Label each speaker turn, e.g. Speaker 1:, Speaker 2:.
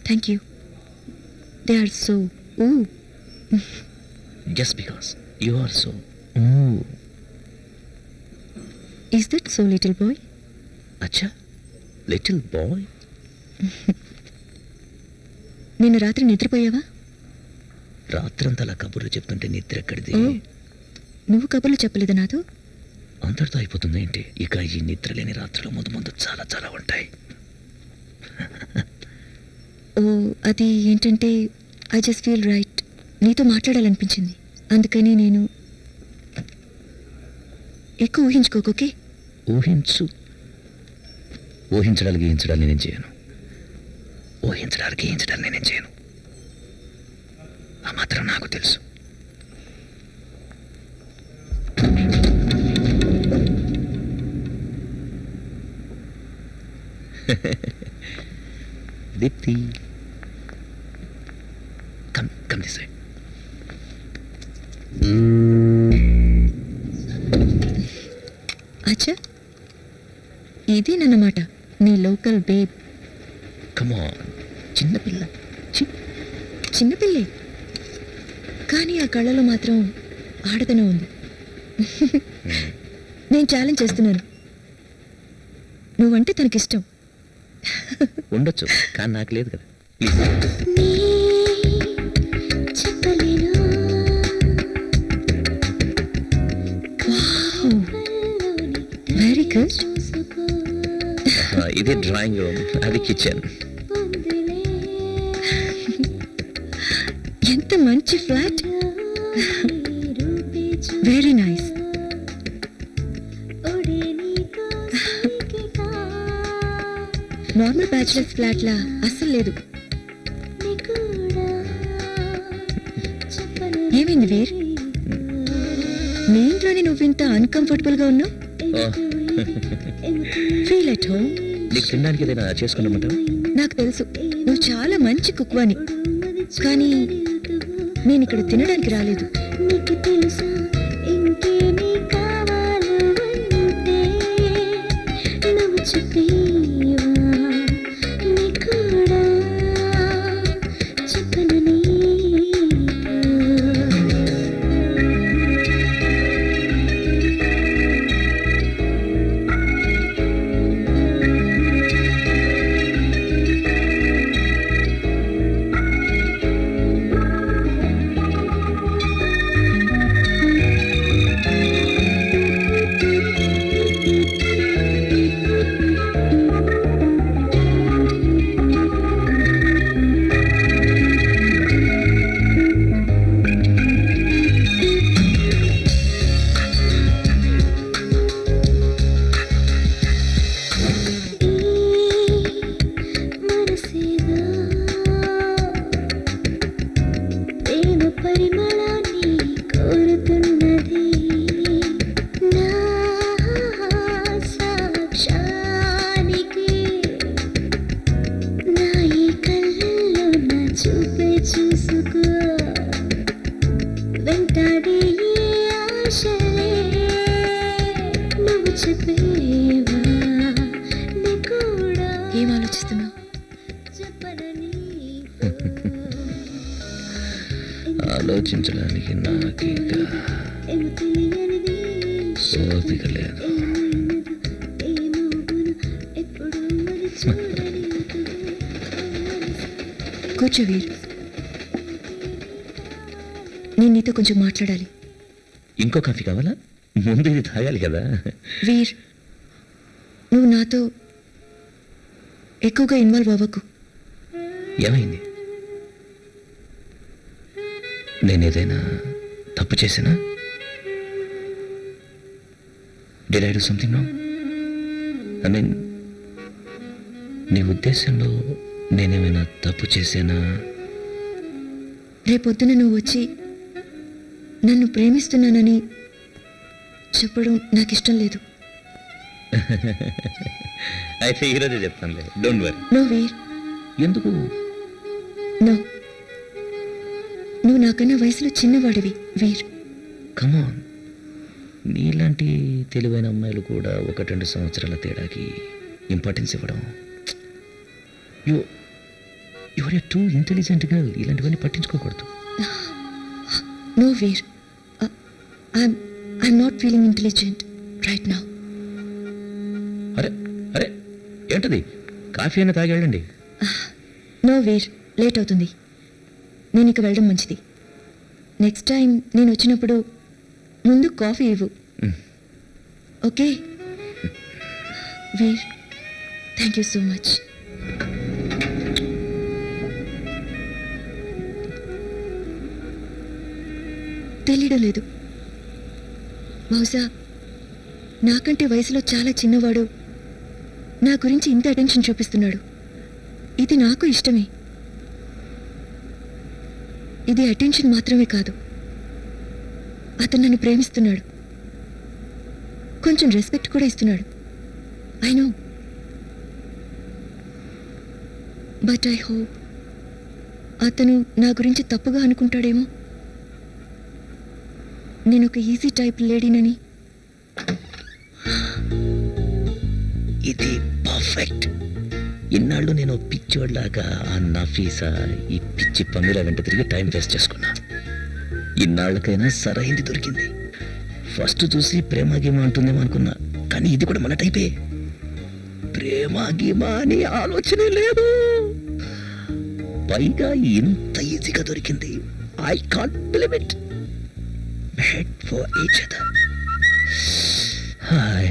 Speaker 1: Thank you. They are so
Speaker 2: just because you are so ooh.
Speaker 1: Is that so, little boy?
Speaker 2: అచ్చా, little boy.
Speaker 1: నిన్న రాత్రి నిద్రపోయావా?
Speaker 2: రాత్రంతలా కబుర్లు చెప్తుంటే నిద్ర ఎక్కడిది?
Speaker 1: నువ్వు కబుర్లు చెప్పలేదు నాతో.
Speaker 2: అంతటితో అయిపోతుంది ఏంటి? ఇక ఈ నిద్ర లేని రాత్రులు ముందు ముందు చాలా చాలా ఉంటాయి.
Speaker 1: అది ఏంటంటే ఐ జస్ట్ ఫీల్ రైట్. నీతో మాట్లాడాలనిపించింది, అందుకని నేను. ఎక్కువ ఊహించుకోకు, ఓకే?
Speaker 2: ఊహించడాలు గీయించడాలు నేనేం చేయను. ఊహించడాలు గీయించడాలు నేనేం చేయను. ఆ మాత్రం నాకు తెలుసు. Deepti, come this way.
Speaker 1: అచ్చా, ఇదేనన్నమాట నీ లోకల్ బేబ్.
Speaker 2: కమాన్, చిన్నపిల్ల.
Speaker 1: చిన్నపిల్లే, కానీ ఆ కళ్ళలో మాత్రం ఆడతనం ఉంది. నేను ఛాలెంజ్ చేస్తున్నాను, నువ్వంటే తనకిష్టం.
Speaker 2: ఉండొచ్చు, కానీ నాకు లేదు కదా.
Speaker 1: Very good.
Speaker 2: ఇది డ్రాయింగ్ రూమ్, అది కిచెన్.
Speaker 1: ఎంత మంచి flat. Very nice. Normal bachelors ఫ్లాట్లా అస్సలు లేదు. ఏమైంది వీర్? నీ ఇంట్లోనే నువ్వింత అన్కంఫర్టబుల్గా ఉన్నావు. Feel at home.
Speaker 2: నీకు తినడానికి ఏదైనా చేసుకున్నామంటావు?
Speaker 1: నాకు తెలుసు నువ్వు చాలా మంచి కుక్ అని, కానీ నేను ఇక్కడ తినడానికి రాలేదు. నీకు తెలుసా ఇంకేమీ కావాలో అంటే నువ్వు చెప్పేవా, నీ కూడా చెప్పనని. ఏం ఆలోచిస్తున్నావు?
Speaker 2: ఆలోచించడానికి నాకు ఇంకా ఓపిక లేదు.
Speaker 1: కూర్చో వీర్, నేను నీతో కొంచెం మాట్లాడాలి.
Speaker 2: ఇంకో కాఫీ కావాలా? ముందు ఇది తాగాలి కదా.
Speaker 1: వీర్, నువ్వు నాతో ఎక్కువగా ఇన్వాల్వ్ అవ్వకు.
Speaker 2: ఏమైంది? నేనేదైనా తప్పు చేసినా? Did I do something wrong? I mean, నీ ఉద్దేశంలో నేనేమైనా తప్పు చేశానా?
Speaker 1: రేపొద్దున నువ్వు వచ్చి నన్ను ప్రేమిస్తున్నానని చెప్పడం నాకు ఇష్టం లేదు.
Speaker 2: అయితే ఈరోజే చెప్తానులే, డోంట్ వరీ.
Speaker 1: నో వీర్.
Speaker 2: ఎందుకు?
Speaker 1: నో, నువ్వు నాకన్నా వయసులో చిన్నవాడివి వీర్.
Speaker 2: కమాన్, నీలాంటి తెలివైన అమ్మాయిలు కూడా 1-2 సంవత్సరాల తేడాకి ఇంపార్టెన్స్ ఇవ్వడం. Your too intelligent girl. ఇలాంటివన్నీ పట్టించుకోకూడదు.
Speaker 1: No Veer, I'm not feeling intelligent right now.
Speaker 2: అరే అరే ఏంటది? కాఫీ అయినా తాగి వెళ్ళండి.
Speaker 1: నో వీర్, లేట్ అవుతుంది. నేను ఇక వెళ్ళడం మంచిది. నెక్స్ట్ టైం నేను వచ్చినప్పుడు ముందు కాఫీ ఇవ్వు. Okay Veer, thank you so much. తెలియడం లేదు, బహుశా నాకంటే వయసులో చాలా చిన్నవాడు నా గురించి ఇంత అటెన్షన్ చూపిస్తున్నాడు. ఇది నాకు ఇష్టమే. ఇది అటెన్షన్ మాత్రమే కాదు, అతను నన్ను ప్రేమిస్తున్నాడు, కొంచెం రెస్పెక్ట్ కూడా ఇస్తున్నాడు. I know, but I hope అతను నా గురించి తప్పుగా అనుకుంటాడేమో. నేను ఒక ఈజీ టైప్ లేడీనని.
Speaker 2: ఇది పర్ఫెక్ట్. ఇన్నాళ్ళు నేను పిచ్చోడ్లాగా ఆ నఫీసా ఈ పిచ్చి పందిల వెంట తిరిగి టైం వేస్ట్ చేసుకున్నా. ఇన్నాళ్ళకైనా సరైంది దొరికింది. ఫస్ట్ చూసి ప్రేమ గీమా అంటుందేమో అనుకున్నా, కానీ ఇది కూడా మన టైపే. ప్రేమ గీమా అని ఆలోచనే లేదు, పైగా ఇంత ఈజీగా దొరికింది. I can't believe it. Made for each other. Hi.